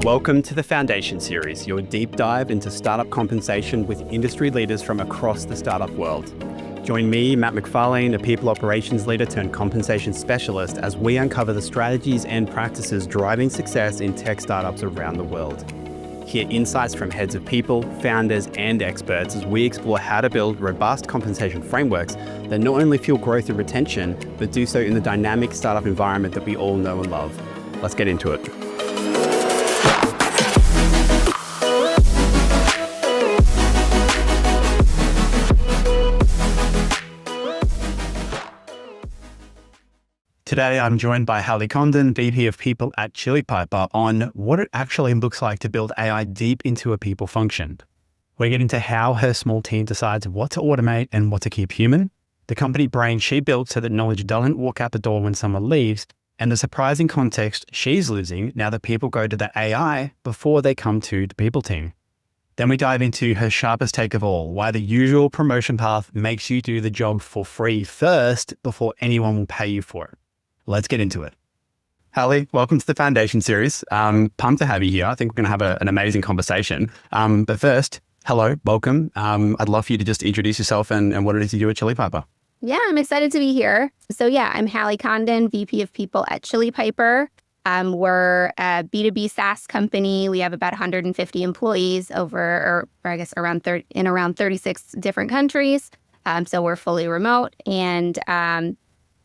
Welcome to the Foundation Series, your deep dive into startup compensation with industry leaders from across the startup world. Join me, Matt McFarlane, a people operations leader turned compensation specialist, as we uncover the strategies and practices driving success in tech startups around the world. Hear insights from heads of people, founders, and experts as we explore how to build robust compensation frameworks that not only fuel growth and retention, but do so in the dynamic startup environment that we all know and love. Let's get into it. Today, I'm joined by Hallie Condon, VP of People at Chili Piper, on what it actually looks like to build AI deep into a people function. We get into how her small team decides what to automate and what to keep human, the company brain she built so that knowledge doesn't walk out the door when someone leaves, and the surprising context she's losing now that people go to the AI before they come to the people team. Then we dive into her sharpest take of all, why the usual promotion path makes you do the job for free first before anyone will pay you for it. Let's get into it. Hallie, welcome to the Foundation Series. Pumped to have you here. I think we're going to have an amazing conversation. But first, hello, welcome. I'd love for you to just introduce yourself and what it is you do at Chili Piper. Yeah, I'm excited to be here. So I'm Hallie Condon, VP of People at Chili Piper. We're a B2B SaaS company. We have about 150 employees around 36 different countries. So we're fully remote, and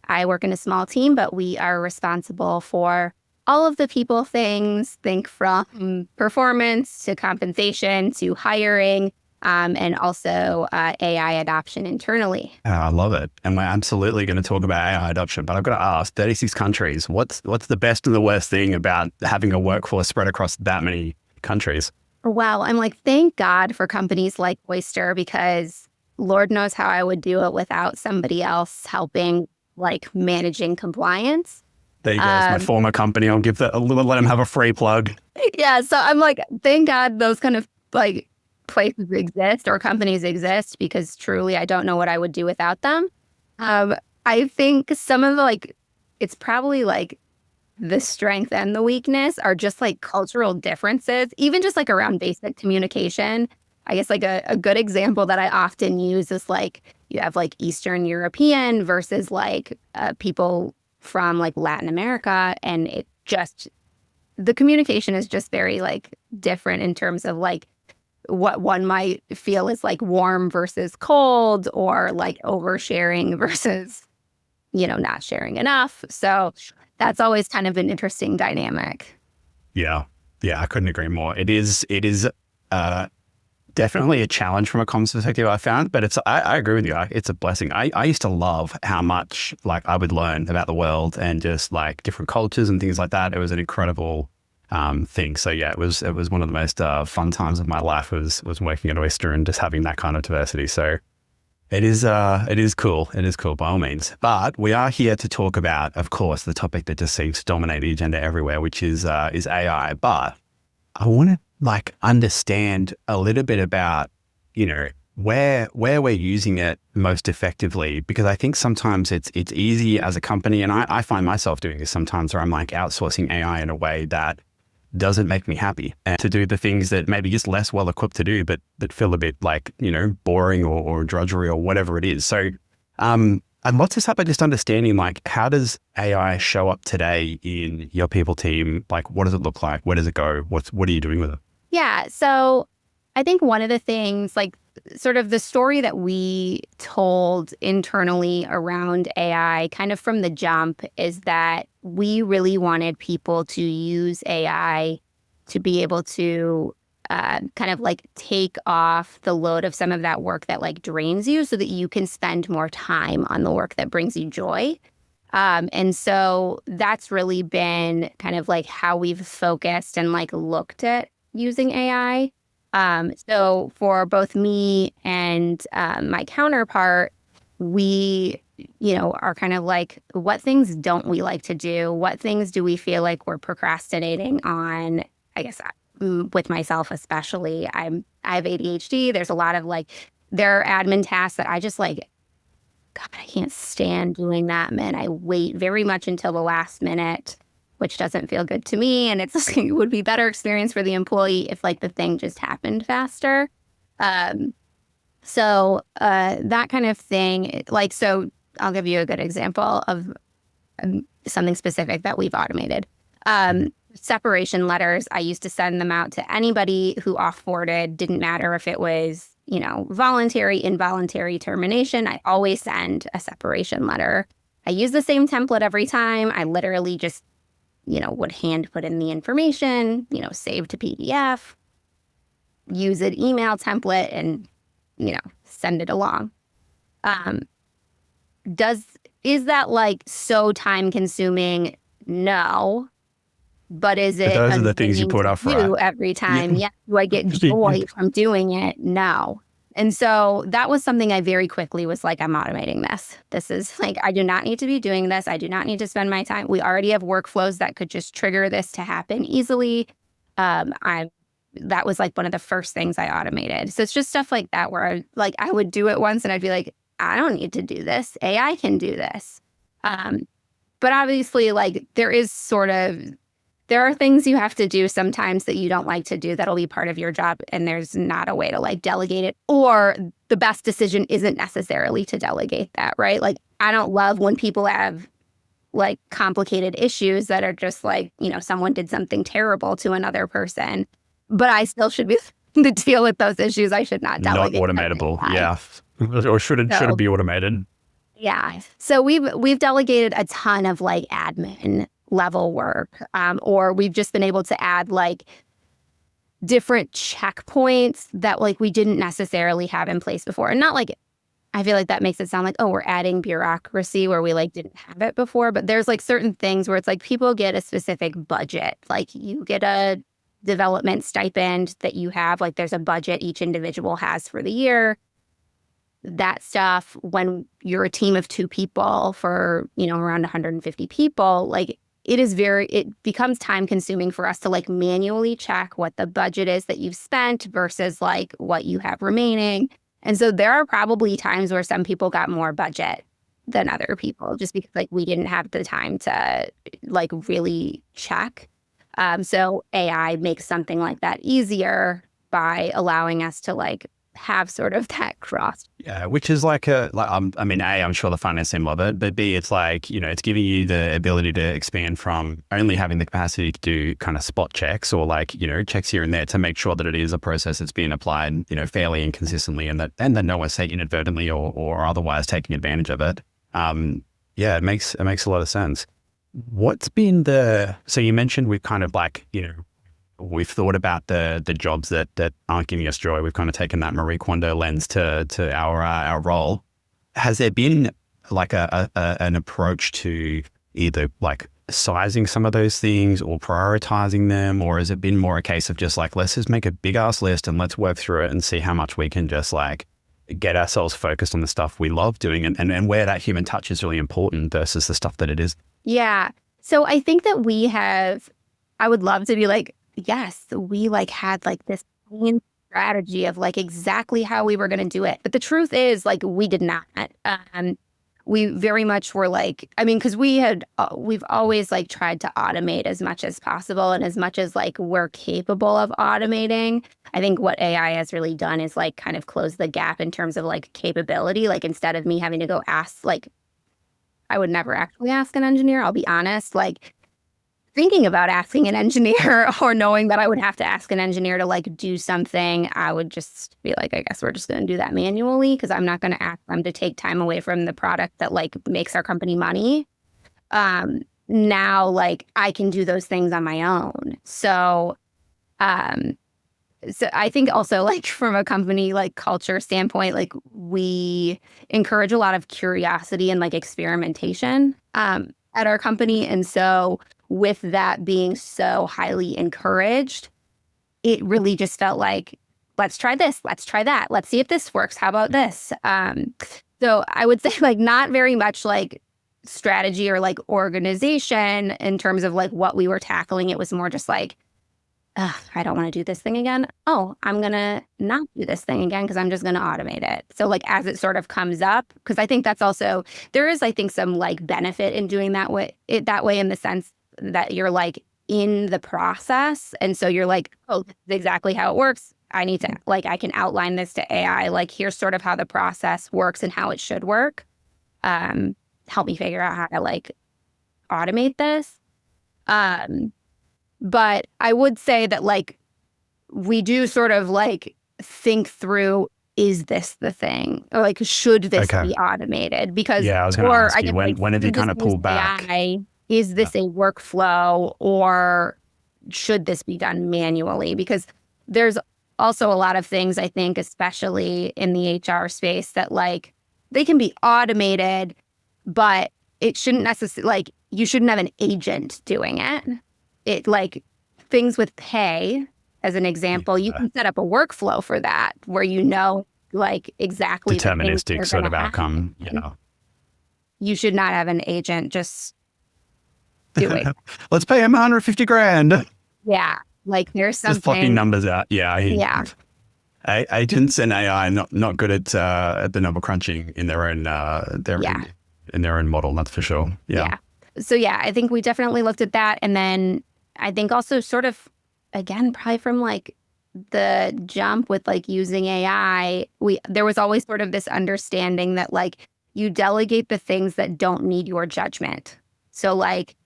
I work in a small team, but we are responsible for all of the people things, think from performance to compensation to hiring, and also AI adoption internally. I love it. And we're absolutely going to talk about AI adoption, but I've got to ask, 36 countries, what's the best and the worst thing about having a workforce spread across that many countries? Well, I'm like, thank God for companies like Oyster, because Lord knows how I would do it without somebody else helping, like managing compliance. There you go. It's my former company. I'll let them have a free plug. Yeah. So I'm like, thank God those kind of like places exist or companies exist, because truly I don't know what I would do without them. I think some of it's probably like the strength and the weakness are just like cultural differences, even just like around basic communication. I guess like a good example that I often use is like, you have like Eastern European versus like people from like Latin America. And the communication is just very like different in terms of like what one might feel is like warm versus cold, or like oversharing versus, not sharing enough. So that's always kind of an interesting dynamic. Yeah, I couldn't agree more. It is definitely a challenge from a comms perspective, I found, but I agree with you. It's a blessing. I used to love how much like I would learn about the world and just like different cultures and things like that. It was an incredible thing. So yeah, it was one of the most fun times of my life was working at Oyster and just having that kind of diversity. So it is cool. It is cool by all means. But we are here to talk about, of course, the topic that just seems to dominate the agenda everywhere, which is AI. But I want to understand a little bit about, where we're using it most effectively, because I think sometimes it's easy as a company, and I find myself doing this sometimes, where I'm like outsourcing AI in a way that doesn't make me happy, and to do the things that maybe just less well equipped to do, but that feel a bit like, boring or drudgery or whatever it is. So I'd love to start by just understanding, like, how does AI show up today in your people team? Like, what does it look like? Where does it go? What are you doing with it? Yeah. So I think one of the things, like sort of the story that we told internally around AI kind of from the jump, is that we really wanted people to use AI to be able to kind of like take off the load of some of that work that like drains you, so that you can spend more time on the work that brings you joy. And so that's really been kind of like how we've focused and like looked at using AI. So for both me and my counterpart, we, are kind of like, what things don't we like to do? What things do we feel like we're procrastinating on? I guess with myself especially, I have ADHD. There's a lot of like, there are admin tasks that I just like, God, I can't stand doing that, man. I wait very much until the last minute. which doesn't feel good to me. And it would be better experience for the employee if like the thing just happened faster. So that kind of thing, like, so I'll give you a good example of something specific that we've automated. Separation letters, I used to send them out to anybody who offboarded. Didn't matter if it was, you know, voluntary, involuntary termination. I always send a separation letter. I use the same template every time. I literally just, you know, would hand put in the information, you know, save to PDF, use an email template, and, you know, send it along. Is that like so time consuming? No. But is it? But those are the things you put up for every time? Yeah. Do I get joy from doing it? No. And so that was something I very quickly was like, I'm automating this. This is like, I do not need to be doing this. I do not need to spend my time. We already have workflows that could just trigger this to happen easily. That was like one of the first things I automated. So it's just stuff like that where I would do it once and I'd be like, I don't need to do this. AI can do this. But obviously, like there are things you have to do sometimes that you don't like to do that'll be part of your job, and there's not a way to like delegate it, or the best decision isn't necessarily to delegate that, right? Like, I don't love when people have like complicated issues that are just like, you know, someone did something terrible to another person, but I still should be to deal with those issues. I should not delegate. Not automatable, yeah. Or should it be automated? Yeah. So we've delegated a ton of like admin level work, or we've just been able to add like different checkpoints that like we didn't necessarily have in place before. And not like, I feel like that makes it sound like, oh, we're adding bureaucracy where we like didn't have it before. But there's like certain things where it's like people get a specific budget. Like you get a development stipend that you have, like there's a budget each individual has for the year. That stuff, when you're a team of 2 people for, you know, around 150 people, like it becomes time consuming for us to like manually check what the budget is that you've spent versus like what you have remaining. And so there are probably times where some people got more budget than other people just because like we didn't have the time to like really check. So AI makes something like that easier by allowing us to like have sort of that cross. Yeah, which is like I mean, A, I'm sure the finance team love it, but B, it's like, you know, it's giving you the ability to expand from only having the capacity to do kind of spot checks or like, you know, checks here and there to make sure that it is a process that's being applied, you know, fairly and consistently, and that no one's say inadvertently or otherwise taking advantage of it. Yeah, it makes a lot of sense. What's been so you mentioned we've kind of like, you know, we've thought about the jobs that aren't giving us joy. We've kind of taken that Marie Kondo lens to our role. Has there been like an approach to either like sizing some of those things or prioritizing them, or has it been more a case of just like, let's just make a big ass list and let's work through it and see how much we can just like get ourselves focused on the stuff we love doing and where that human touch is really important versus the stuff that it is? Yeah. So I think that I would love to be like, yes, we like had like this strategy of like exactly how we were going to do it. But the truth is like, we did not. We very much were like, I mean, because we've always like tried to automate as much as possible, and as much as like we're capable of automating. I think what AI has really done is like kind of close the gap in terms of like capability. Like instead of me having to go ask, like I would never actually ask an engineer, I'll be honest, like thinking about asking an engineer or knowing that I would have to ask an engineer to like do something, I would just be like, I guess we're just going to do that manually because I'm not going to ask them to take time away from the product that like makes our company money. Now, like I can do those things on my own. So I think also like from a company like culture standpoint, like we encourage a lot of curiosity and like experimentation at our company. And so with that being so highly encouraged, it really just felt like, let's try this, let's try that, let's see if this works. How about this? So I would say like not very much like strategy or like organization in terms of like what we were tackling. It was more just like, I don't want to do this thing again. Oh, I'm going to not do this thing again because I'm just going to automate it. So like as it sort of comes up, because I think that's also, there is, I think, some like benefit in doing that way in the sense that you're like in the process. And so you're like, oh, this is exactly how it works. I need to, like, I can outline this to AI. Like, here's sort of how the process works and how it should work. Help me figure out how to like automate this. But I would say that like we do sort of like think through, is this the thing? Or like, should this be automated? Because, I was going to ask you, when have you kind of pulled back? AI, is this a workflow, or should this be done manually? Because there's also a lot of things, I think, especially in the HR space, that like they can be automated, but it shouldn't necessarily, like, you shouldn't have an agent doing it. It like things with pay, as an example, you can set up a workflow for that where you know like exactly deterministic sort of outcome. You should not have an agent just do it. Let's pay him $150,000. Yeah, like there's something. Just plucking numbers out. Yeah. Agents and AI not good at the number crunching in their own in their own model. That's for sure. Yeah. So I think we definitely looked at that, and then I think also sort of, again, probably from like the jump with like using AI, there was always sort of this understanding that like you delegate the things that don't need your judgment. So like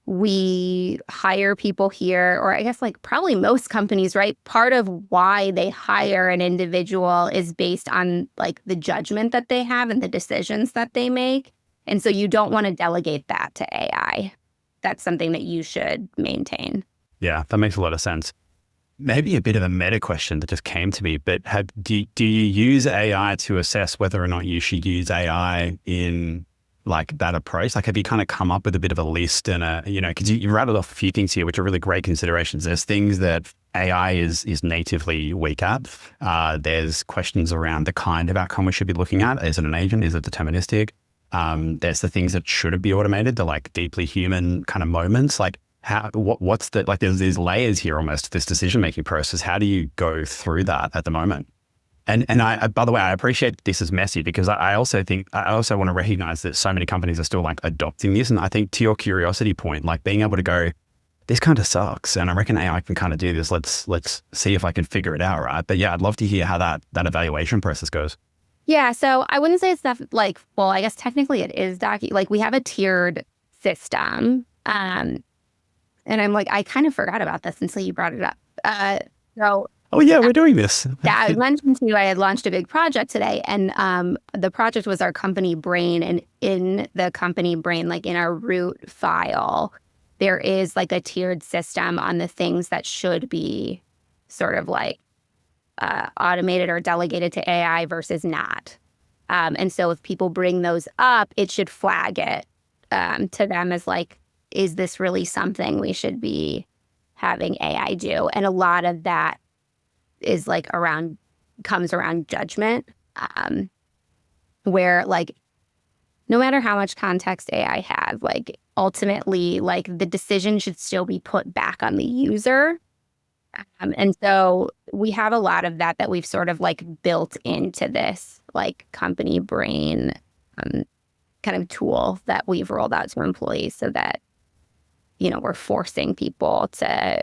we hire people here, or I guess like probably most companies, right? Part of why they hire an individual is based on like the judgment that they have and the decisions that they make. And so you don't want to delegate that to AI. That's something that you should maintain. Yeah, that makes a lot of sense. Maybe a bit of a meta question that just came to me, but do you use AI to assess whether or not you should use AI in like that approach? Like, have you kind of come up with a bit of a list and because you rattled off a few things here, which are really great considerations. There's things that AI is natively weak at. There's questions around the kind of outcome we should be looking at. Is it an agent? Is it deterministic? There's the things that shouldn't be automated, the like deeply human kind of moments. Like what's the, like there's these layers here almost to this decision-making process. How do you go through that at the moment? And I, by the way, I appreciate this is messy because I also want to recognize that so many companies are still like adopting this. And I think to your curiosity point, like being able to go, this kind of sucks. And I reckon AI can kind of do this. Let's see if I can figure it out. Right. But yeah, I'd love to hear how that evaluation process goes. Yeah. So I wouldn't say it's stuff like, well, I guess technically it is like we have a tiered system. And I'm like, I kind of forgot about this until you brought it up. Oh yeah, we're doing this. Yeah, I mentioned to you I had launched a big project today, and the project was our company brain. And in the company brain, like in our root file, there is like a tiered system on the things that should be sort of like automated or delegated to AI versus not. And so if people bring those up, it should flag it to them as like, is this really something we should be having AI do? And a lot of that is like comes around judgment, where like no matter how much context AI has, like ultimately like the decision should still be put back on the user. And so we have a lot of that we've sort of like built into this like company brain kind of tool that we've rolled out to employees so that, we're forcing people to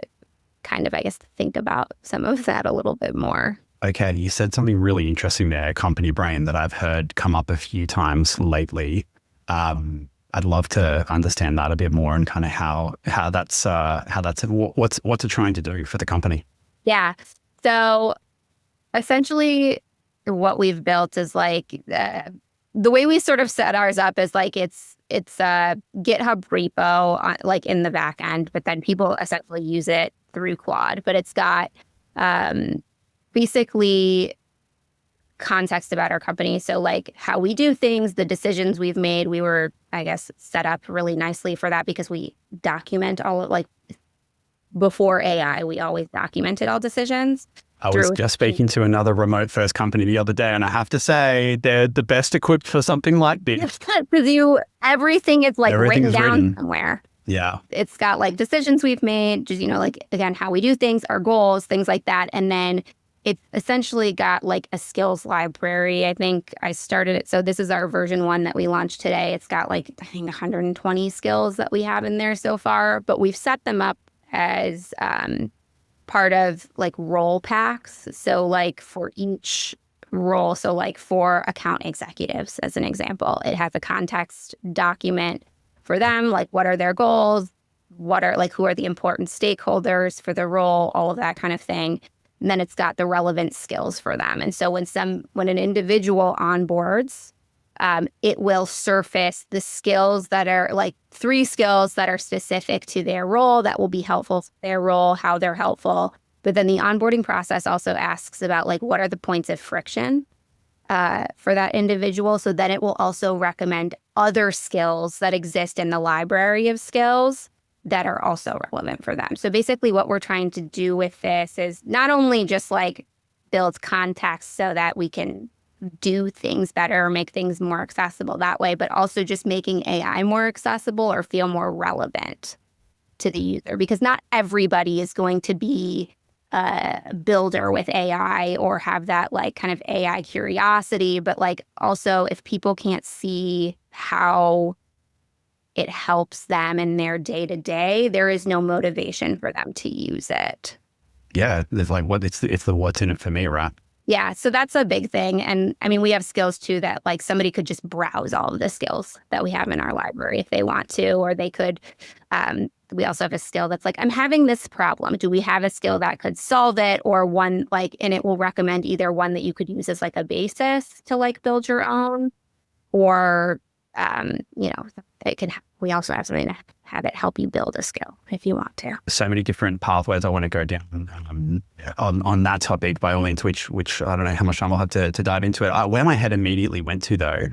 kind of, I guess, think about some of that a little bit more. Okay. You said something really interesting there, company brain, that I've heard come up a few times lately. I'd love to understand that a bit more and kind of how that's what's it trying to do for the company? Yeah. So essentially what we've built is like, the way we sort of set ours up is like, it's a GitHub repo on, like in the back end, but then people essentially use it through Claude. But it's got basically context about our company. So like how we do things, the decisions we've made, we were, I guess, set up really nicely for that because we document all of, like, before AI, we always documented all decisions. I was just speaking to another remote first company the other day, and I have to say they're the best equipped for something like this. Because everything is like written down somewhere. Yeah. It's got like decisions we've made, just, like, again, how we do things, our goals, things like that. And then It's essentially got like a skills library. I think I started it. So this is our version 1 that we launched today. It's got like, I think 120 skills that we have in there so far, but we've set them up as part of like role packs. So like for each role, so like for account executives, as an example, it has a context document for them, like what are their goals, what are like, who are the important stakeholders for the role, all of that kind of thing. And then it's got the relevant skills for them. And so when an individual onboards, it will surface the skills that are like 3 skills that are specific to their role that will be helpful to their role, how they're helpful. But then the onboarding process also asks about like, what are the points of friction for that individual? So then it will also recommend other skills that exist in the library of skills that are also relevant for them. So basically what we're trying to do with this is not only just like build context so that we can do things better or make things more accessible that way, but also just making AI more accessible or feel more relevant to the user, because not everybody is going to be a builder with AI or have that like kind of AI curiosity. But like also if people can't see how it helps them in their day-to-day, there is no motivation for them to use it. Yeah, there's like it's the what's in it for me, right? Yeah, so that's a big thing. And I mean, we have skills too that like somebody could just browse all of the skills that we have in our library if they want to, or they could, we also have a skill that's like, I'm having this problem. Do we have a skill that could solve it? Or one like, and it will recommend either one that you could use as like a basis to like build your own, or, it can, we also have something to have it help you build a skill if you want to. So many different pathways I want to go down on that topic, by all means, which I don't know how much time I'll have to dive into it. Where my head immediately went to though,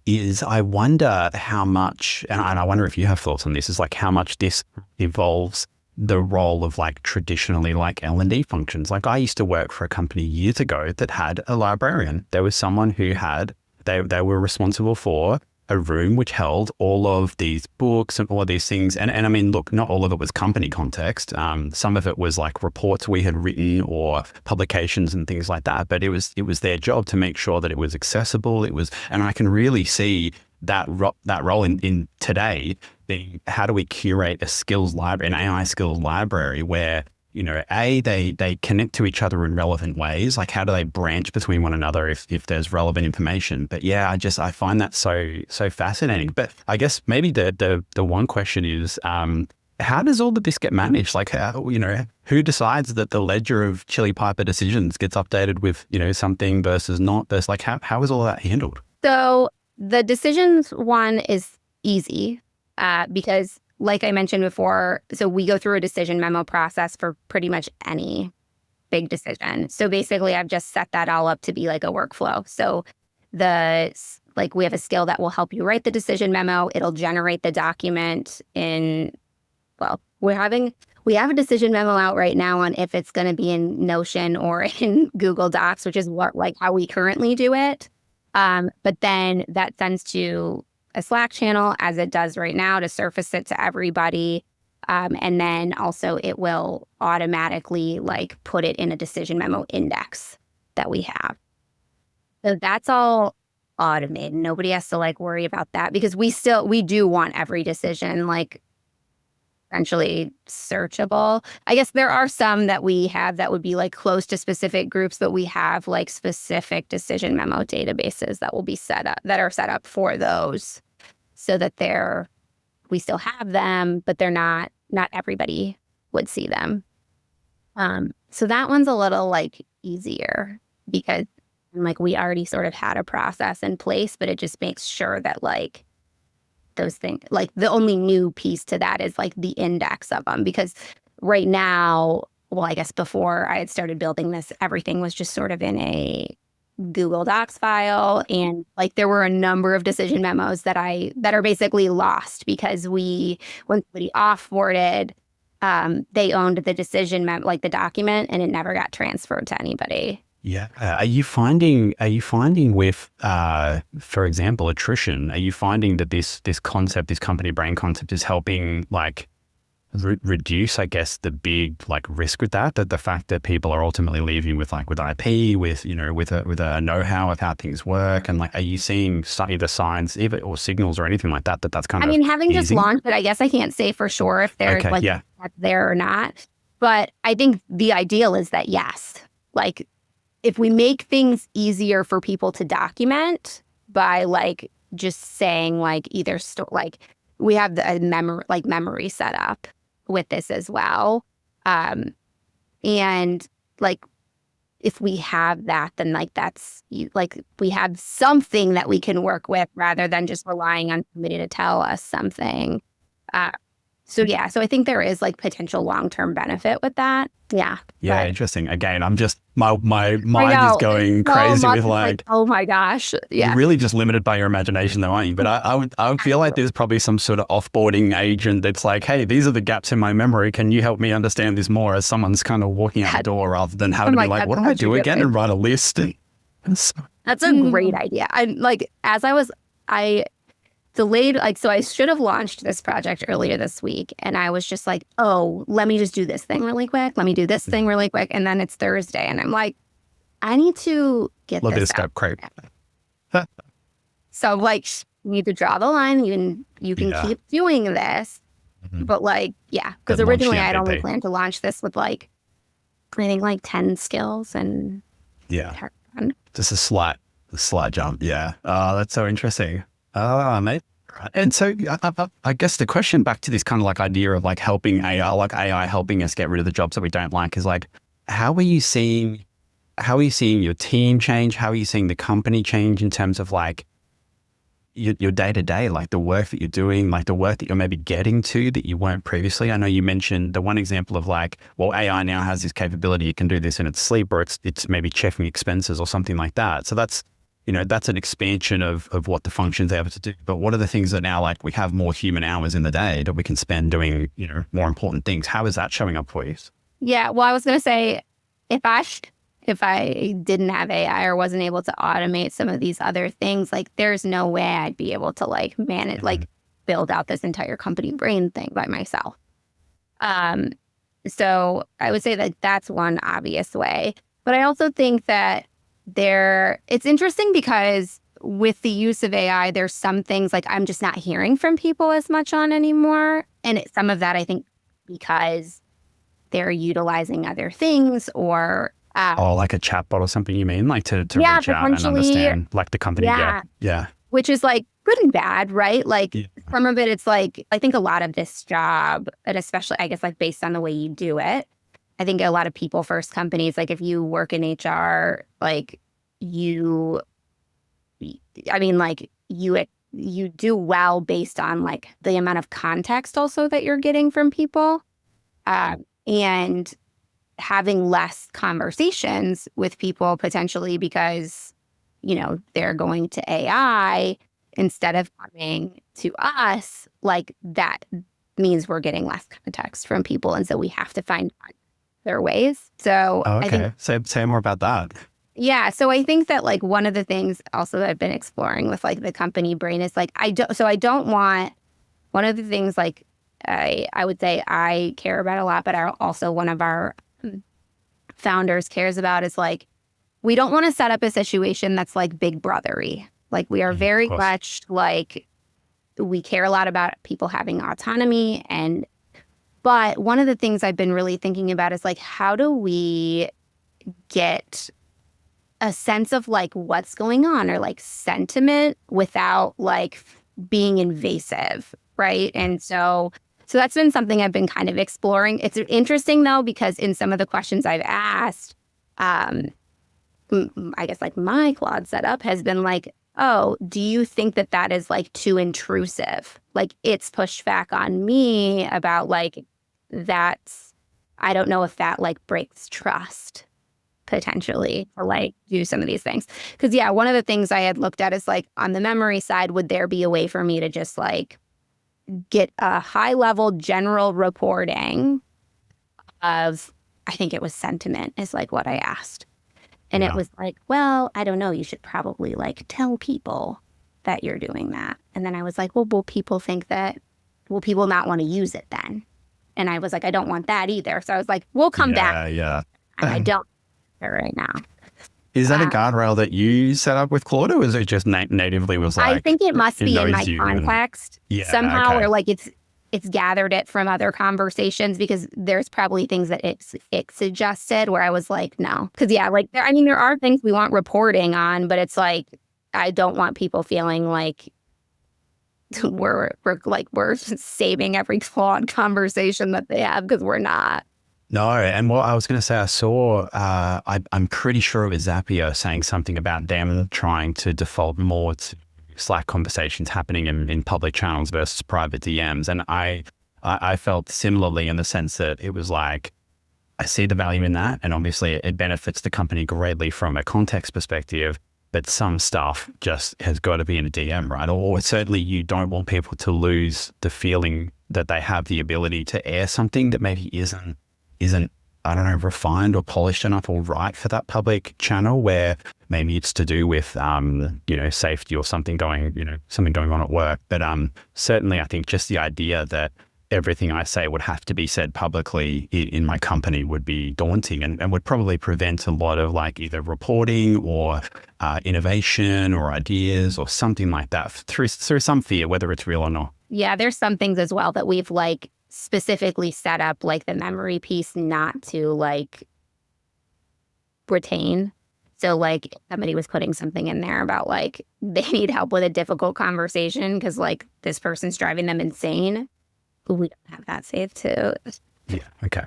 is I wonder how much, and I wonder if you have thoughts on this, is like how much this involves the role of like traditionally like L&D functions. Like I used to work for a company years ago that had a librarian. There was someone who had, they were responsible for a room which held all of these books and all of these things. And I mean, look, not all of it was company context. Some of it was like reports we had written or publications and things like that. But it was their job to make sure that it was accessible. And I can really see that role in today being, how do we curate a skills library, an AI skills library where, they connect to each other in relevant ways. Like how do they branch between one another if there's relevant information? But yeah, I find that so fascinating. But I guess maybe the one question is, how does all of this get managed? Like who decides that the ledger of Chili Piper decisions gets updated with, something versus not? Versus like how is all of that handled? So the decisions one is easy because like I mentioned before, so we go through a decision memo process for pretty much any big decision. So basically, I've just set that all up to be like a workflow. So we have a skill that will help you write the decision memo. It'll generate the document we have a decision memo out right now on if it's going to be in Notion or in Google Docs, which is how we currently do it. But then that sends to a Slack channel, as it does right now, to surface it to everybody. And then also it will automatically put it in a decision memo index that we have. So that's all automated. Nobody has to worry about that, because we do want every decision essentially searchable. I guess there are some that we have that would be close to specific groups, but we have specific decision memo databases that will be set up for those, so that we still have them, but they're not everybody would see them. So that one's a little easier, because we already sort of had a process in place, but it just makes sure that those things, the only new piece to that is the index of them, because right now, I guess before I had started building this, everything was just sort of in a Google Docs file, and there were a number of decision memos that are basically lost, because when somebody offboarded, they owned the decision the document, and it never got transferred to anybody. Yeah. Are you finding with, for example, attrition, are you finding that this concept, this company brain concept, is helping reduce, I guess, the big like risk with that the fact that people are ultimately leaving with IP, with with a know-how of how things work, and like, are you seeing either signs, either or signals or anything like that that's kind I of mean, having just easing? launched it, I guess I can't say for sure if there's Okay, yeah, there or not. But I think the ideal is that yes, like if we make things easier for people to document by like just saying like either like we have the memory set up with this as well. And like if we have that, then like that's like we have something that we can work with rather than just relying on somebody to tell us something. Uh, so yeah, so I think there is like potential long-term benefit with that. Yeah. yeah, But interesting. Again, I'm just my I mind is know going so crazy much with like, oh my gosh. you're Yeah. really just limited by your imagination though, aren't you? But I would feel like there's probably some sort of offboarding agent that's like, hey, these are the gaps in my memory. Can you help me understand this more, as someone's kind of walking out the door, rather than having to be like, That's what do I such a do good again, idea. and write a list? That's a great idea. I'm like, I delayed, like, so I should have launched this project earlier this week. And I was just like, oh, let me just do this thing really quick. Let me do this thing really quick. And then it's Thursday. And I'm like, I need to get Love this this out. scope creep. So like, you need to draw the line. You can Yeah. keep doing this. Mhm. But like, yeah, because But launch the originally I'd only MVP. planned to launch this with like, I think like 10 skills and Yeah. done. Just a slight jump. Yeah. That's so interesting. Mate. And so I guess the question back to this kind of like idea of like helping AI, like AI helping us get rid of the jobs that we don't like, is like, how are you seeing your team change? How are you seeing the company change in terms of like your day to day, like the work that you're doing, like the work that you're maybe getting to that you weren't previously? I know you mentioned the one example of like, well, AI now has this capability. It can do this in its sleep, or it's maybe checking expenses or something like that. So that's an expansion of what the function's able to do. But what are the things that now, like, we have more human hours in the day that we can spend doing, more important things? How is that showing up for you? Yeah, well, I was gonna say if I didn't have AI or wasn't able to automate some of these other things, like there's no way I'd be able to like manage, like build out this entire company brain thing by myself. Um, so I would say that that's one obvious way. But I also think that it's interesting because with the use of AI, there's some things like I'm just not hearing from people as much on anymore. And some of that, I think, because they're utilizing other things or Oh, like a chatbot or something, you mean? Like to yeah, reach out and potentially, understand, like the company. yeah, Yeah. which is like good and bad, right? Like Yeah. some of it, it's like I think a lot of this job, and especially I guess like based on the way you do it, I think a lot of people first companies, like if you work in HR, like you, I mean, like you do well based on like the amount of context also that you're getting from people, and having less conversations with people potentially because, they're going to AI instead of coming to us, like that means we're getting less context from people. And so we have to find other ways. So Oh, I think, okay. Say more about that. yeah. So I think that like one of the things also that I've been exploring with like the company brain is like, I don't want, one of the things like I would say I care about a lot, but also one of our founders cares about is like, we don't want to set up a situation that's like big brothery. Like we are very much like, we care a lot about people having autonomy. But one of the things I've been really thinking about is like, how do we get a sense of like what's going on or like sentiment without like being invasive, right? And so that's been something I've been kind of exploring. It's interesting though, because in some of the questions I've asked, I guess like my Claude setup has been like, oh, do you think that is like too intrusive? Like it's pushed back on me about like, I don't know if that like breaks trust potentially or like do some of these things. Because yeah, one of the things I had looked at is like on the memory side, would there be a way for me to just like get a high level general reporting of, I think it was sentiment is like what I asked. And it was like, well, I don't know, you should probably like tell people that you're doing that. And then I was like, well, will people not want to use it then? And I was like, I don't want that either. So I was like, we'll come back. Yeah. And I don't right now. Is that a guardrail that you set up with Claude, or is it just natively was like? I think it must be in my context somehow, okay. or like it's gathered it from other conversations, because there's probably things that it suggested where I was like, no. Because like there are things we want reporting on, but it's like, I don't want people feeling like we're saving every Claude conversation that they have, because we're not. No, and what I was going to say, I saw, I'm pretty sure it was Zapier saying something about them trying to default more to Slack conversations happening in public channels versus private DMs. And I felt similarly in the sense that it was like, I see the value in that. And obviously it benefits the company greatly from a context perspective, but some stuff just has got to be in a DM, right? Or certainly you don't want people to lose the feeling that they have the ability to air something that maybe isn't, I don't know, refined or polished enough or right for that public channel, where maybe it's to do with, safety or something going on at work. But certainly I think just the idea that everything I say would have to be said publicly in my company would be daunting and would probably prevent a lot of like either reporting or innovation or ideas or something like that through some fear, whether it's real or not. Yeah, there's some things as well that we've like specifically set up, like the memory piece, not to like retain. So like somebody was putting something in there about like they need help with a difficult conversation because like this person's driving them insane. We don't have that saved too. Yeah. Okay.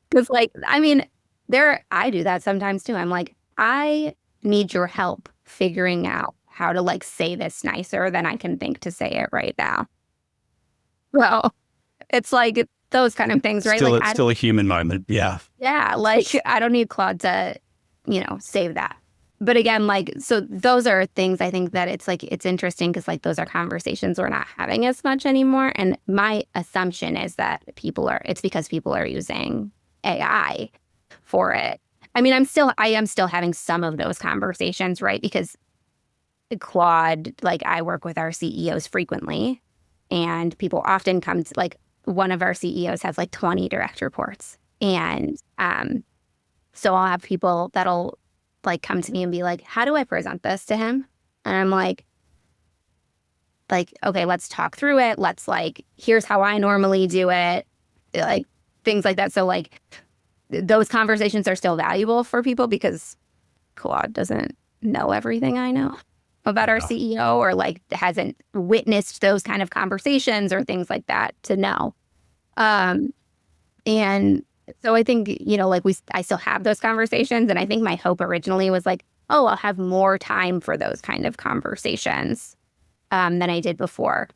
Because like, I do that sometimes too. I'm like, I need your help figuring out how to like say this nicer than I can think to say it right now. Well, it's like those kind of things, right? It's still a human moment. Yeah. Yeah. Like I don't need Claude to, save that. But again, like, so those are things I think that it's like, it's interesting because like those are conversations we're not having as much anymore. And my assumption is that it's because people are using AI for it. I mean, I am still having some of those conversations, right? Because Claude, like I work with our CEOs frequently, and people often come to like, one of our CEOs has like 20 direct reports. And so I'll have people that'll like come to me and be like, how do I present this to him? And I'm like, okay, let's talk through it. Let's like, here's how I normally do it. Like things like that. So like those conversations are still valuable for people because Claude doesn't know everything I know about our CEO, or like hasn't witnessed those kind of conversations or things like that to know. And so I think, like I still have those conversations. And I think my hope originally was like, oh, I'll have more time for those kind of conversations than I did before.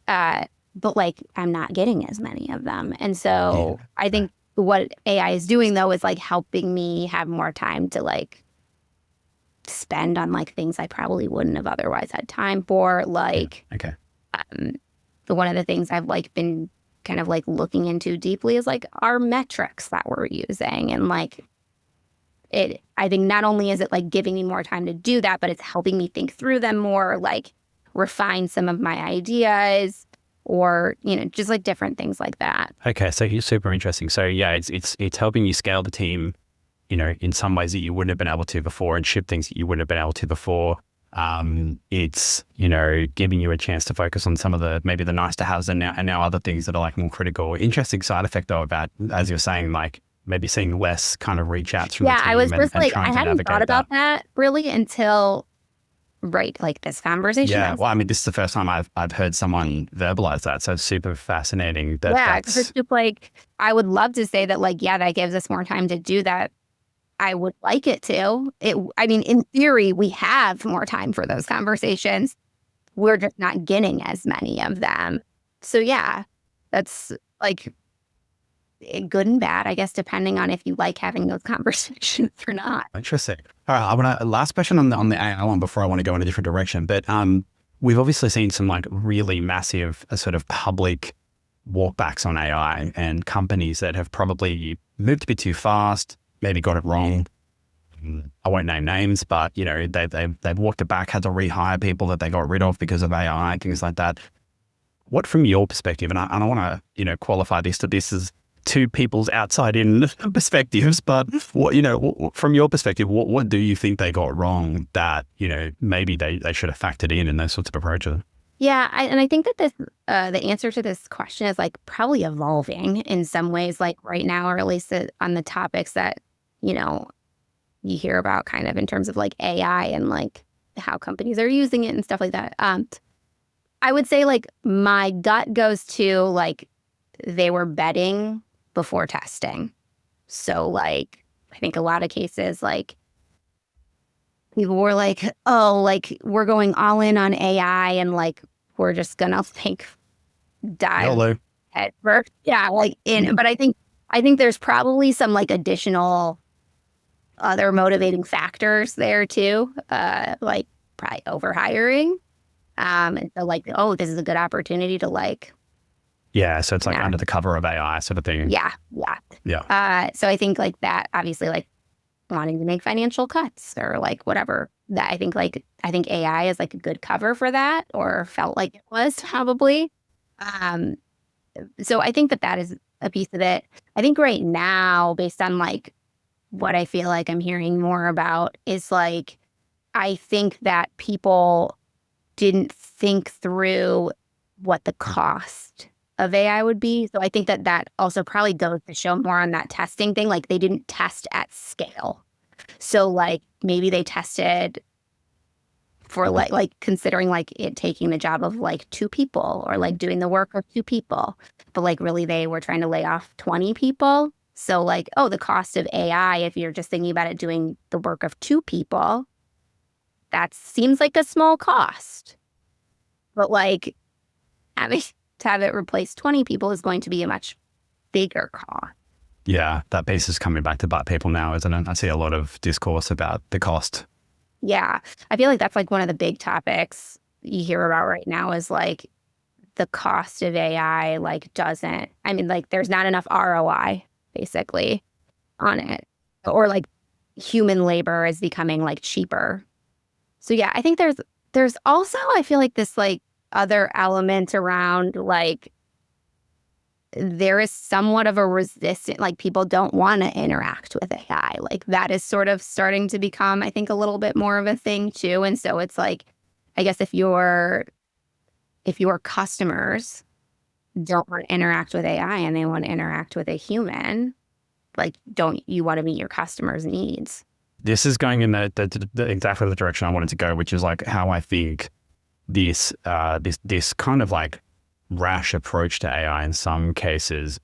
But like, I'm not getting as many of them. And so I think what AI is doing though, is like helping me have more time to like spend on like things I probably wouldn't have otherwise had time for. Like, one of the things I've like been kind of like looking into deeply is like our metrics that we're using. And like I think not only is it like giving me more time to do that, but it's helping me think through them more, like refine some of my ideas or, just like different things like that. Okay. So you're super interesting. So yeah, it's helping you scale the team, in some ways that you wouldn't have been able to before, and ship things that you wouldn't have been able to before. It's, giving you a chance to focus on some of the, maybe the nice to haves and now other things that are like more critical. Interesting side effect though about, as you're saying, like maybe seeing less kind of reach outs from the team. I was just like, I hadn't thought about that really until like this conversation. Yeah. Well, I mean, this is the first time I've heard someone verbalize that. So it's super fascinating. Because it's just like, I would love to say that like, that gives us more time to do that. I would like it to. In theory, we have more time for those conversations. We're just not getting as many of them. So yeah, that's like good and bad, I guess, depending on if you like having those conversations or not. Interesting. All right, I want to last question on the AI one before I want to go in a different direction. But we've obviously seen some like really massive sort of public walkbacks on AI and companies that have probably moved a bit too fast, maybe got it wrong. I won't name names, but they've walked it back, had to rehire people that they got rid of because of AI, things like that. What, from your perspective, and I want to qualify this, that this is two people's outside in perspectives, but what, from your perspective, what do you think they got wrong that, maybe they should have factored in those sorts of approaches? Yeah, and I think that the answer to this question is like probably evolving in some ways, like right now, or at least on the topics that, you hear about kind of in terms of like AI and like how companies are using it and stuff like that. I would say like my gut goes to like they were betting before testing. So like I think a lot of cases like people were like, oh, like we're going all in on AI and like we're just gonna like dive Hello. head first. Yeah, like but I think there's probably some like additional other motivating factors there too. Like probably overhiring. And so like, oh, this is a good opportunity to like. Yeah, so it's like under the cover of AI sort of thing. Yeah. So I think like that obviously like wanting to make financial cuts or like whatever that I think AI is like a good cover for that, or felt like it was probably. So I think that is a piece of it. I think right now, based on like what I feel like I'm hearing more about is like, I think that people didn't think through what the cost of AI would be. So I think that also probably goes to show more on that testing thing. Like they didn't test at scale. So like maybe they tested for like considering like it taking the job of like 2 people or like doing the work of 2 people. But like really they were trying to lay off 20 people. So like, oh, the cost of AI, if you're just thinking about it doing the work of 2 people, that seems like a small cost. But like having to have it replace 20 people is going to be a much bigger cost. Yeah, that piece is coming back to bite people now, isn't it? I see a lot of discourse about the cost. Yeah. I feel like that's like one of the big topics you hear about right now is like the cost of AI there's not enough ROI basically on it, or like human labor is becoming like cheaper. So yeah, I think there's also I feel like this like other element around like there is somewhat of a resistance, like people don't want to interact with AI. Like that is sort of starting to become, I think, a little bit more of a thing too. And so it's like, I guess if your customers don't want to interact with AI and they want to interact with a human, like don't you want to meet your customers' needs? This is going in the exactly the direction I wanted to go, which is like how I think this kind of like rash approach to AI in some cases.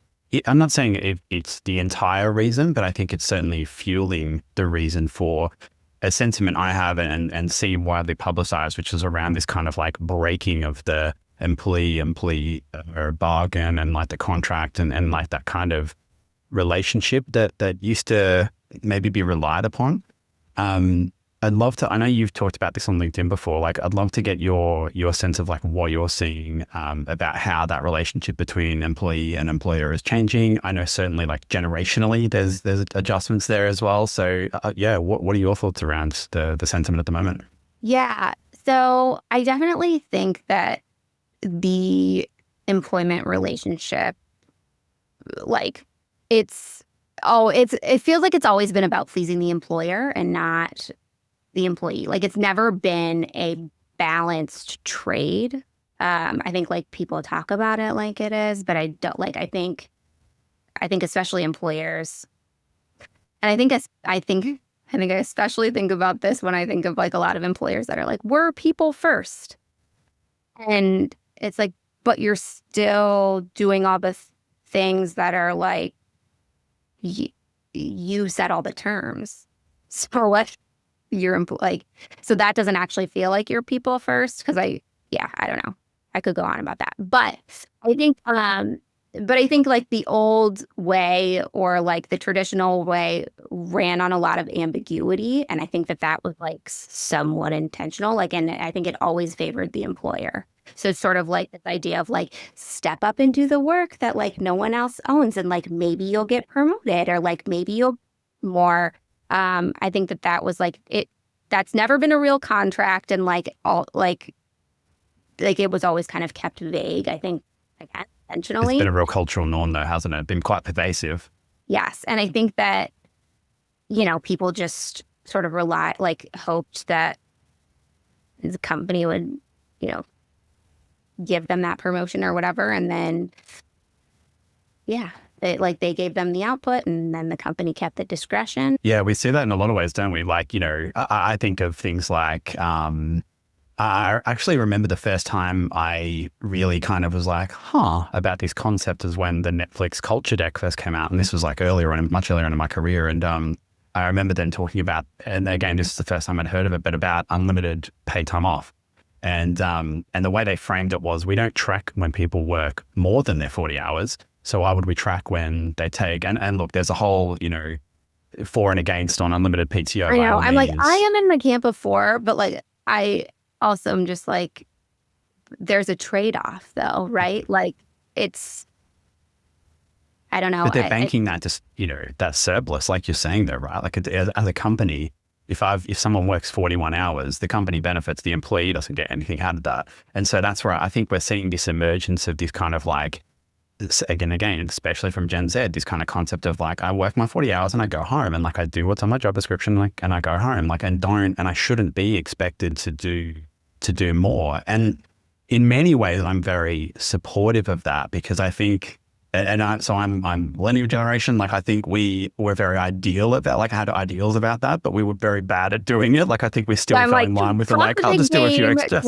I'm not saying it's the entire reason, but I think it's certainly fueling the reason for a sentiment I have and see widely publicized, which is around this kind of like breaking of the employee bargain and like the contract and like that kind of relationship that used to maybe be relied upon. I'd love to, I know you've talked about this on LinkedIn before, like I'd love to get your sense of like what you're seeing about how that relationship between employee and employer is changing. I know certainly like generationally there's adjustments there as well. So what are your thoughts around the sentiment at the moment? Yeah, so I definitely think that the employment relationship, like it feels like it's always been about pleasing the employer and not the employee. Like it's never been a balanced trade. I think like people talk about it like it is, but I don't like, I think especially employers, and I think I especially think about this when I think of like a lot of employers that are like, we're people first. And it's like, but you're still doing all the things that are like, you set all the terms. So what so that doesn't actually feel like you're people first. Cause I don't know. I could go on about that, but I think like the old way or like the traditional way ran on a lot of ambiguity. And I think that was like somewhat intentional. Like, and I think it always favored the employer. So it's sort of like this idea of like step up and do the work that like no one else owns. And like, maybe you'll get promoted or like, maybe you'll more. I think that was like that's never been a real contract. And like all like it was always kind of kept vague, I think, again. It's intentionally. been a real cultural norm though, hasn't it? Been quite pervasive. Yes. And I think that, people just sort of hoped that the company would, you know, give them that promotion or whatever. And then, yeah, they gave them the output and then the company kept the discretion. Yeah, we see that in a lot of ways, don't we? Like, I think of things like, I actually remember the first time I really kind of was like, about this concept is when the Netflix culture deck first came out. And this was like much earlier in my career. And I remember then talking about, and again, this is the first time I'd heard of it, but about unlimited paid time off. And the way they framed it was, we don't track when people work more than their 40 hours. So why would we track when they take, and look, there's a whole, for and against on unlimited PTO. I know. I'm like, I am in the camp of for, but like, I also am just like, there's a trade-off though, right? Like I don't know. But they're banking that just, that surplus, like you're saying though, right? Like as a company, if someone works 41 hours, the company benefits, the employee doesn't get anything out of that. And so that's where I think we're seeing this emergence of this kind of like, again, especially from Gen Z, this kind of concept of like, I work my 40 hours and I go home and like I do what's on my job description, like, and I go home, like, and I shouldn't be expected to do more. And in many ways, I'm very supportive of that because I think, so I'm millennial generation. Like I think we were very ideal at that, like I had ideals about that, but we were very bad at doing it. Like I think we still fell in line with like, I'll just do a few extra.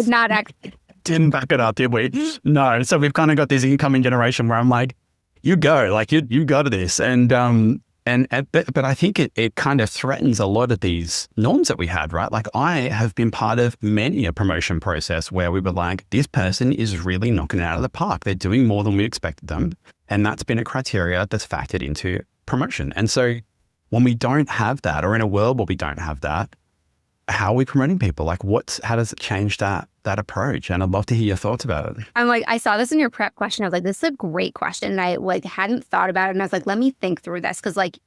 Didn't back it up, did we? No. So we've kind of got this incoming generation where I'm like, you go, like you go to this. But I think it kind of threatens a lot of these norms that we had, right? Like I have been part of many a promotion process where we were like, this person is really knocking it out of the park. They're doing more than we expected them. And that's been a criteria that's factored into promotion. And so when we don't have that, or in a world where we don't have that, how are we promoting people? Like how does it change that approach? And I'd love to hear your thoughts about it. I'm like, I saw this in your prep question. I was like, this is a great question. And I like hadn't thought about it. And I was like, let me think through this. Cause like,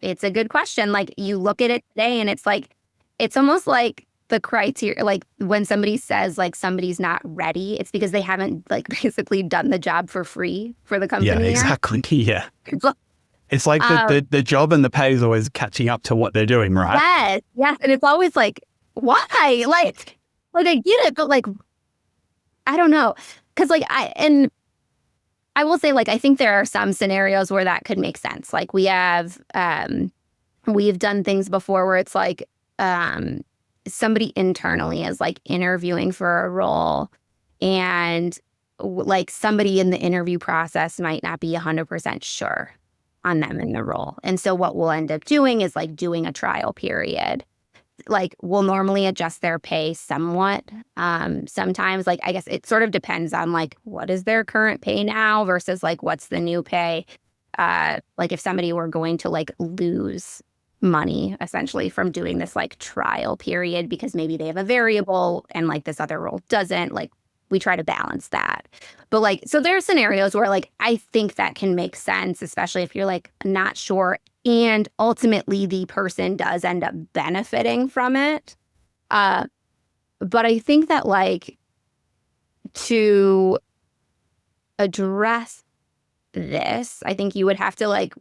it's a good question. Like you look at it today and it's like, it's almost like the criteria, like when somebody says like somebody's not ready, it's because they haven't like basically done the job for free for the company. Yeah, exactly. Yeah. It's like the job and the pay is always catching up to what they're doing, right? Yes. And it's always like, why? Like I get it, but like, I don't know. Cause like I will say like, I think there are some scenarios where that could make sense. Like we've done things before where it's like, somebody internally is like interviewing for a role and like somebody in the interview process might not be 100% sure on them in the role. And so what we'll end up doing is like doing a trial period. Like we'll normally adjust their pay somewhat. Sometimes like, I guess it sort of depends on like, what is their current pay now versus like, what's the new pay? Like if somebody were going to like lose money essentially from doing this like trial period because maybe they have a variable and like this other role doesn't, like we try to balance that. But like, so there are scenarios where like, I think that can make sense, especially if you're like not sure and ultimately the person does end up benefiting from it. But I think that like to address this, I think you would have to like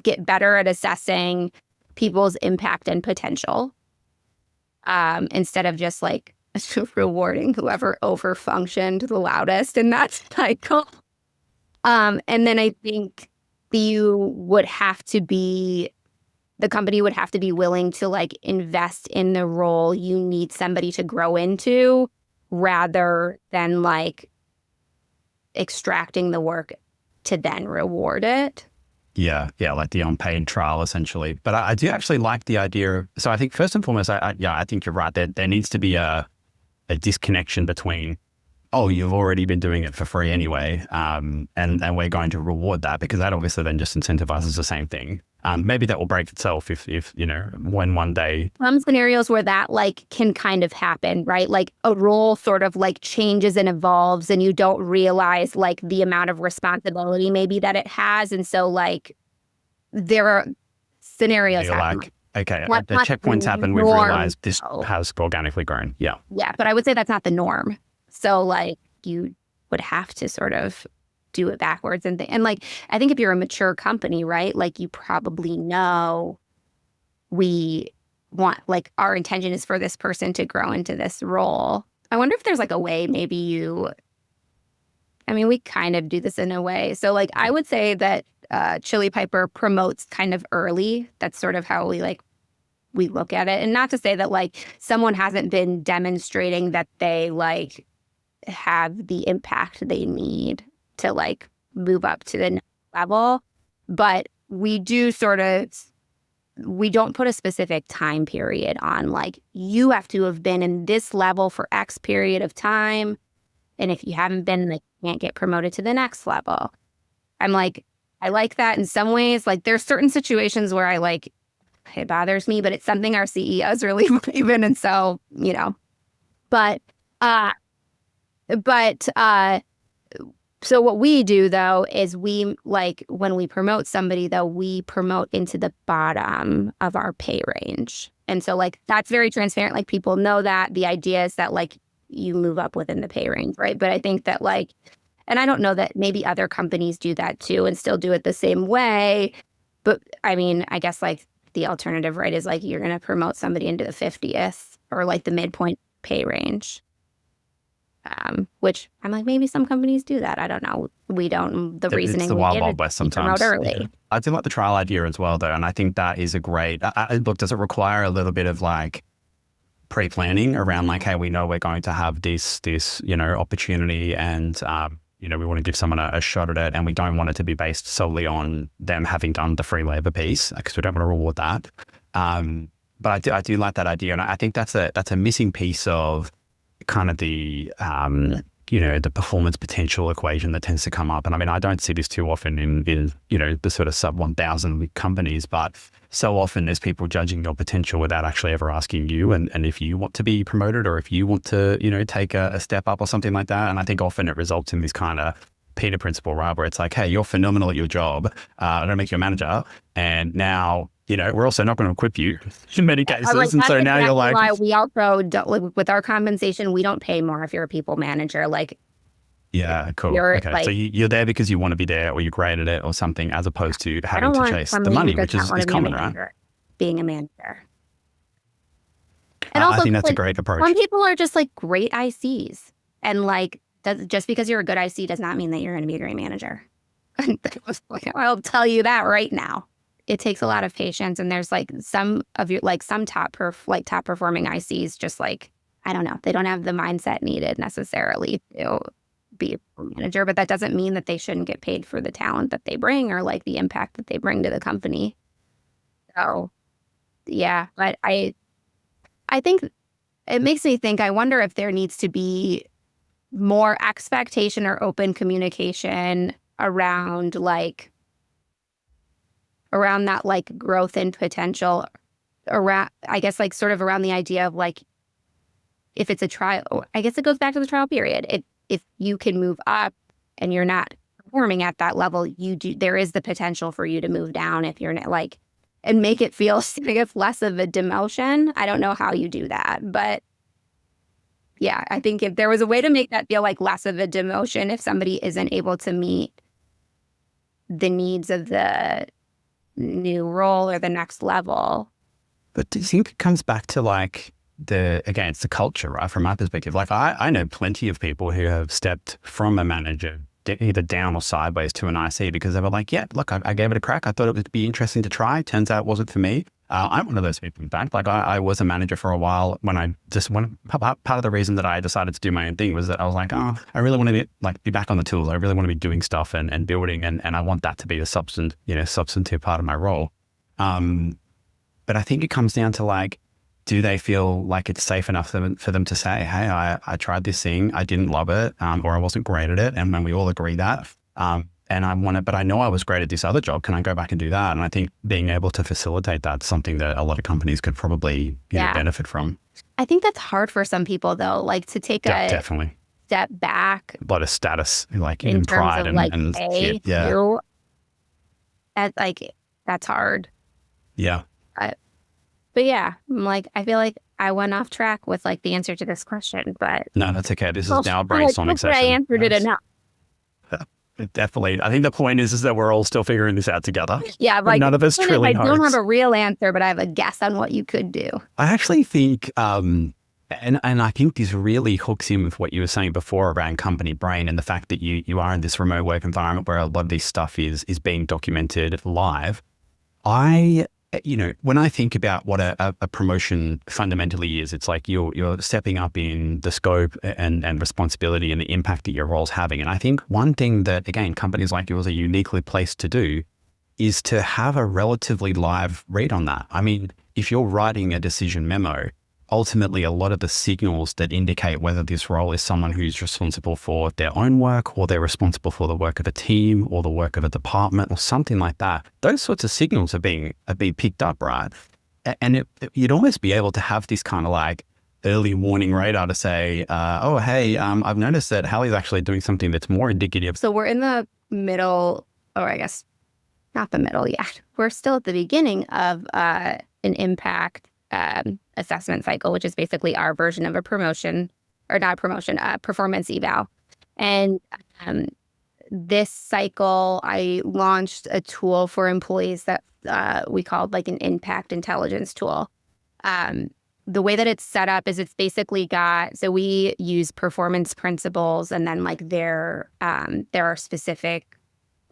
get better at assessing people's impact and potential instead of just like rewarding whoever overfunctioned the loudest in that cycle. And then I think the company would have to be willing to like invest in the role you need somebody to grow into rather than like extracting the work to then reward it. Yeah, like the unpaid trial essentially. But I do actually like the idea of, so I think first and foremost, I think you're right. There needs to be a disconnection between, oh, you've already been doing it for free anyway, and we're going to reward that because that obviously then just incentivizes the same thing. Maybe that will break itself if when one day. Some scenarios where that like can kind of happen, right? Like a role sort of like changes and evolves and you don't realize like the amount of responsibility maybe that it has. And so like there are scenarios happen. Like, okay, the checkpoints happen. We've realized this has organically grown. Yeah. Yeah, but I would say that's not the norm. So like you would have to sort of do it backwards and like, I think if you're a mature company, right, like you probably know we want, like, our intention is for this person to grow into this role. I wonder if there's like a way maybe we kind of do this in a way. So like, I would say that Chili Piper promotes kind of early. That's sort of how we look at it. And not to say that like someone hasn't been demonstrating that they like have the impact they need to like move up to the next level. But we don't put a specific time period on like, you have to have been in this level for X period of time. And if you haven't been, like, you can't get promoted to the next level. I'm like, I like that in some ways. Like there's certain situations where it bothers me, but it's something our CEOs really believe in. And so, but so what we do though is we like when we promote somebody though, we promote into the bottom of our pay range. And so like that's very transparent. Like people know that the idea is that like you move up within the pay range, right? But I think that like, and I don't know that maybe other companies do that too and still do it the same way. But I mean, I guess like the alternative, right, is like you're going to promote somebody into the 50th or like the midpoint pay range. Which I'm like, maybe some companies do that. I don't know. We don't. The reasoning it's the we wild, give wild is west we promote sometimes. early. Yeah. I do like the trial idea as well, though, and I think that is a great. Look, does it require a little bit of like pre-planning around like, hey, we know we're going to have this opportunity, and we want to give someone a shot at it, and we don't want it to be based solely on them having done the free labor piece because we don't want to reward that. But I do like that idea, and I think that's a missing piece of kind of the the performance potential equation that tends to come up. And I mean, I don't see this too often in the sort of sub 1,000 companies, but so often there's people judging your potential without actually ever asking you and if you want to be promoted or if you want to take a step up or something like that. And I think often it results in this kind of Peter principle, right, where it's like, hey, you're phenomenal at your job, I'm gonna make you a manager, and now we're also not going to equip you in many cases. Like, and so now you're like, why we also don't, like, with our compensation, we don't pay more if you're a people manager. Like, yeah, cool. Okay, like, so you're there because you want to be there, or you're great at it, or something, as opposed to having to chase the money, which is common, right? Being a manager. And also, I think that's a great approach. Some people are just like great ICs, and like just because you're a good IC does not mean that you're going to be a great manager. I'll tell you that right now. It takes a lot of patience, and there's like some top performing ICs just like, I don't know, they don't have the mindset needed necessarily to be a manager, but that doesn't mean that they shouldn't get paid for the talent that they bring or like the impact that they bring to the company. So yeah, but I think it makes me think, I wonder if there needs to be more expectation or open communication around that like growth and potential, around, I guess, like sort of around the idea of like, if it's a trial, I guess it goes back to the trial period. If you can move up and you're not performing at that level, there is the potential for you to move down if you're like, and make it feel less of a demotion. I don't know how you do that, but yeah, I think if there was a way to make that feel like less of a demotion, if somebody isn't able to meet the needs of the new role or the next level. But do you think it comes back to like it's the culture, right? From my perspective, like I know plenty of people who have stepped from a manager either down or sideways to an IC because they were like, yeah, look, I gave it a crack. I thought it would be interesting to try. Turns out it wasn't for me. I'm one of those people, in fact. Like I was a manager for a while when part of the reason that I decided to do my own thing was that I was like, oh, I really want to be back on the tools. I really want to be doing stuff and building, and I want that to be a substantive part of my role. But I think it comes down to like, do they feel like it's safe enough for them to say, hey, I tried this thing, I didn't love it, or I wasn't great at it, and when we all agree that, and I want it, but I know I was great at this other job. Can I go back and do that? And I think being able to facilitate that's something that a lot of companies could probably benefit from. I think that's hard for some people though, like to take definitely step back. A lot of status, like in pride terms of and pay, yeah. That's hard. Yeah. But yeah, I feel like I went off track with like the answer to this question, but no, that's okay. This is now a brainstorming session. I answered it enough. Definitely. I think the point is that we're all still figuring this out together. Yeah, like none of us truly I knows. don't have a real answer, but I have a guess on what you could do. I actually think, and I think this really hooks in with what you were saying before around company brain and the fact that you are in this remote work environment where a lot of this stuff is being documented live. When I think about what a promotion fundamentally is, it's like you're stepping up in the scope and responsibility and the impact that your role's having. And I think one thing that, again, companies like yours are uniquely placed to do is to have a relatively live read on that. I mean, if you're writing a decision memo, ultimately a lot of the signals that indicate whether this role is someone who's responsible for their own work or they're responsible for the work of a team or the work of a department or something like that, those sorts of signals are being picked up, right? And you'd almost be able to have this kind of like early warning radar to say, oh, hey, I've noticed that Hallie's actually doing something that's more indicative. So we're in the middle, or I guess not the middle yet. We're still at the beginning of an impact assessment cycle, which is basically our version of a promotion, or not promotion, performance eval. And this cycle, I launched a tool for employees that we called like an impact intelligence tool. The way that it's set up is it's basically so we use performance principles, and then like there are specific,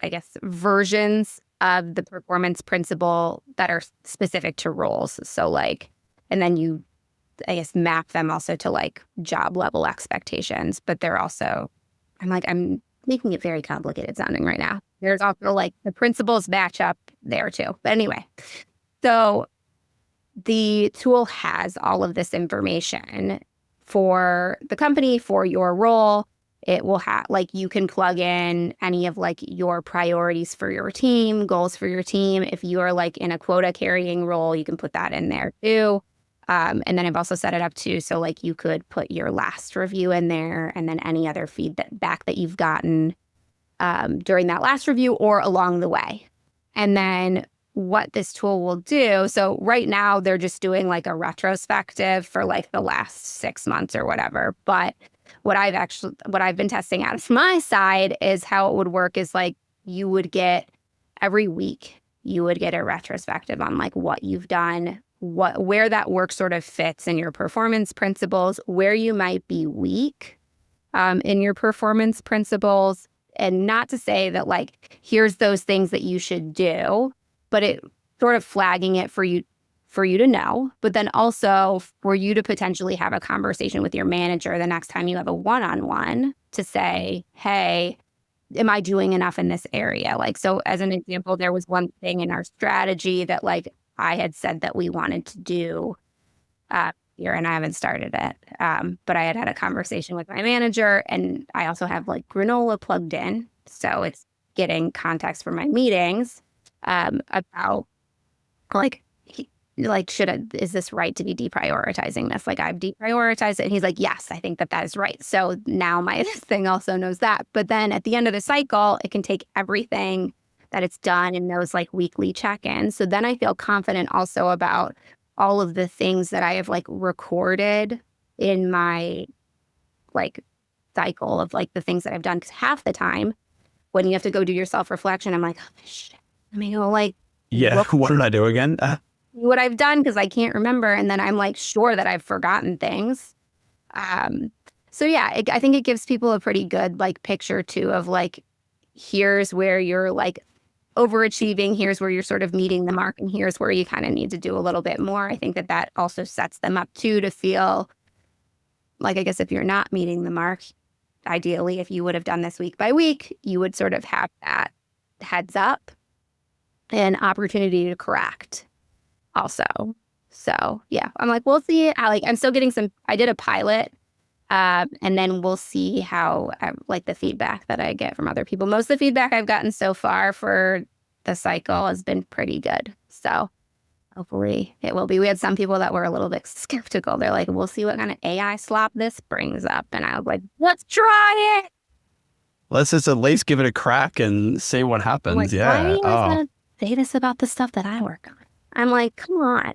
I guess, versions of the performance principle that are specific to roles. So like, and then you, I guess, map them also to like job level expectations, but they're also, I'm making it very complicated sounding right now. There's also like the principles match up there too. But anyway, so the tool has all of this information for the company, for your role. It will have, like, you can plug in any of like your priorities for your team, goals for your team. If you are like in a quota carrying role, you can put that in there too. And then I've also set it up too, so like you could put your last review in there, and then any other feedback that you've gotten during that last review or along the way. And then what this tool will do, so right now they're just doing like a retrospective for like the last 6 months or whatever. But what I've been testing out from my side is how it would work is like you would get every week, you would get a retrospective on like what you've done, where that work sort of fits in your performance principles, where you might be weak in your performance principles. And not to say that like, here's those things that you should do, but it sort of flagging it for you to know, but then also for you to potentially have a conversation with your manager the next time you have a one-on-one to say, hey, am I doing enough in this area? Like, so as an example, there was one thing in our strategy that like I had said that we wanted to do here, and I haven't started it. But I had a conversation with my manager, and I also have like granola plugged in. So it's getting context for my meetings about is this right to be deprioritizing this? Like, I've deprioritized it. And he's like, yes, I think that is right. So now my thing also knows that. But then at the end of the cycle, it can take everything that it's done in those like weekly check-ins. So then I feel confident also about all of the things that I have like recorded in my like cycle of like the things that I've done. Because half the time when you have to go do your self-reflection, I'm like, oh, shit. Let me go like, yeah, what did I do again? What I've done, because I can't remember. And then I'm like sure that I've forgotten things. So yeah, I think it gives people a pretty good like picture too of like, here's where you're like overachieving, here's where you're sort of meeting the mark, and here's where you kind of need to do a little bit more. I think that also sets them up too to feel like, I guess if you're not meeting the mark, ideally, if you would have done this week by week, you would sort of have that heads up and opportunity to correct also. So yeah, I'm like, we'll see. I'm still getting I did a pilot, and then we'll see how like the feedback that I get from other people. Most of the feedback I've gotten so far for the cycle has been pretty good. So hopefully it will be. We had some people that were a little bit skeptical. They're like, we'll see what kind of AI slop this brings up. And I was like, let's try it. Let's just at least give it a crack and see what happens. Like, yeah. Why are you guys gonna say this about the stuff that I work on? I'm like, come on.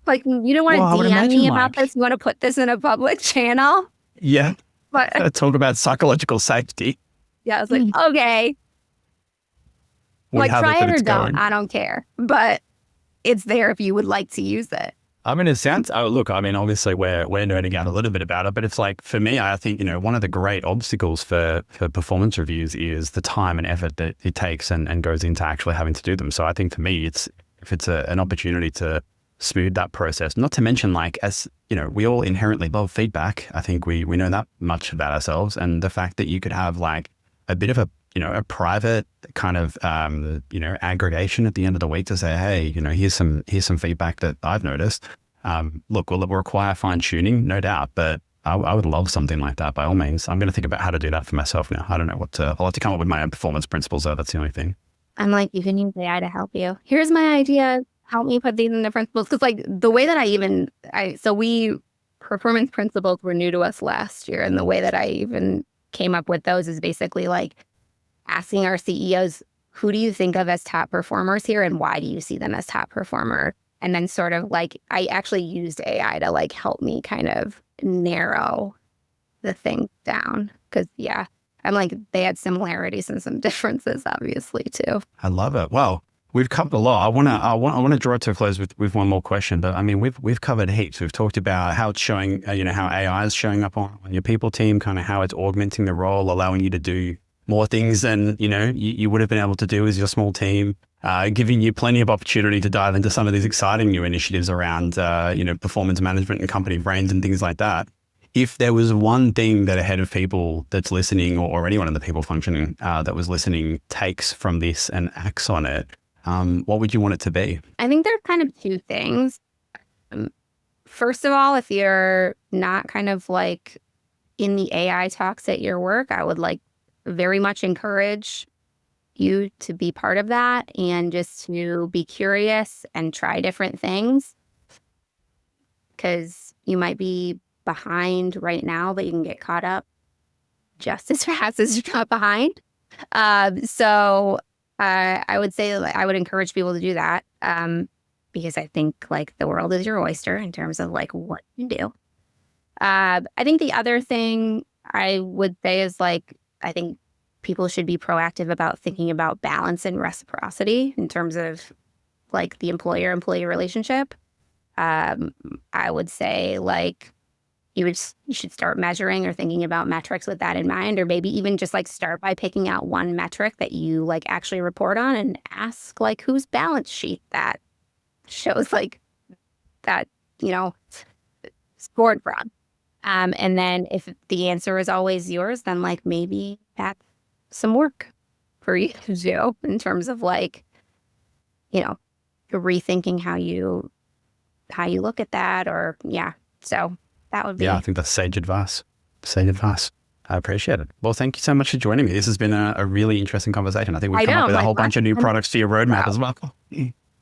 Like, you don't want to DM me about this? You want to put this in a public channel? Yeah. But talk about psychological safety. Yeah, I was like, okay, We like have try but it or it's don't. going. I don't care, but it's there if you would like to use it. I mean, it sounds, oh, look, I mean, obviously we're nerding out a little bit about it, but it's like, for me, I think, one of the great obstacles for performance reviews is the time and effort that it takes and goes into actually having to do them. So I think for me, if it's an opportunity to smooth that process, not to mention like, as we all inherently love feedback. I think we know that much about ourselves, and the fact that you could have like a bit of a private kind of, aggregation at the end of the week to say, hey, here's some feedback that I've noticed. Look, will it require fine tuning? No doubt. But I would love something like that by all means. I'm going to think about how to do that for myself now. I don't know I'll have to come up with my own performance principles though. That's the only thing. I'm like, you can use AI to help you. Here's my idea. Help me put these in the principles. Cause like the way that performance principles were new to us last year. And the way that I even came up with those is basically like, asking our CEOs, who do you think of as top performers here and why do you see them as top performer? And then sort of like, I actually used AI to like help me kind of narrow the thing down. Cause yeah, I'm like, they had similarities and some differences obviously too. I love it. Well, we've covered a lot. I want to draw it to a close with one more question, but I mean, we've covered heaps. We've talked about how it's showing, how AI is showing up on your people team, kind of how it's augmenting the role, allowing you to do more things than, you would have been able to do as your small team, giving you plenty of opportunity to dive into some of these exciting new initiatives around, performance management and company brains and things like that. If there was one thing that a head of people that's listening or anyone in the people function that was listening takes from this and acts on it, what would you want it to be? I think there's kind of two things. First of all, if you're not kind of like in the AI talks at your work, I would like very much encourage you to be part of that and just to be curious and try different things, because you might be behind right now, but you can get caught up just as fast as you're not behind. So I would say I would encourage people to do that, because I think like the world is your oyster in terms of like what you do. I think the other thing I would say is like, I think people should be proactive about thinking about balance and reciprocity in terms of like the employer-employee relationship. I would say like you should start measuring or thinking about metrics with that in mind, or maybe even just like start by picking out one metric that you like actually report on and ask like whose balance sheet that shows like that, scored from. And then if the answer is always yours, then like maybe that's some work for you to do in terms of like, rethinking how you look at that, or so that would be. Yeah, I think that's sage advice. I appreciate it. Well, thank you so much for joining me. This has been a really interesting conversation. I think we've come up with a whole bunch of new products for your roadmap as well.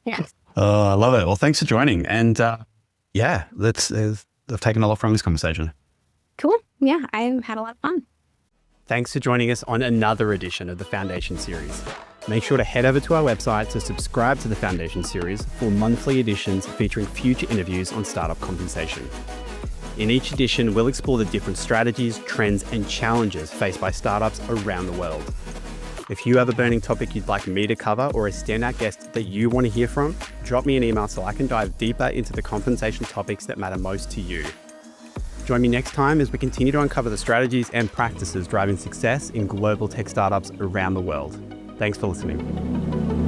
Yes. Oh, I love it. Well, thanks for joining. And I've taken a lot from this conversation. Cool. Yeah, I had a lot of fun. Thanks for joining us on another edition of the Foundation Series. Make sure to head over to our website to subscribe to the Foundation Series for monthly editions featuring future interviews on startup compensation. In each edition, we'll explore the different strategies, trends, and challenges faced by startups around the world. If you have a burning topic you'd like me to cover or a standout guest that you want to hear from, drop me an email so I can dive deeper into the compensation topics that matter most to you. Join me next time as we continue to uncover the strategies and practices driving success in global tech startups around the world. Thanks for listening.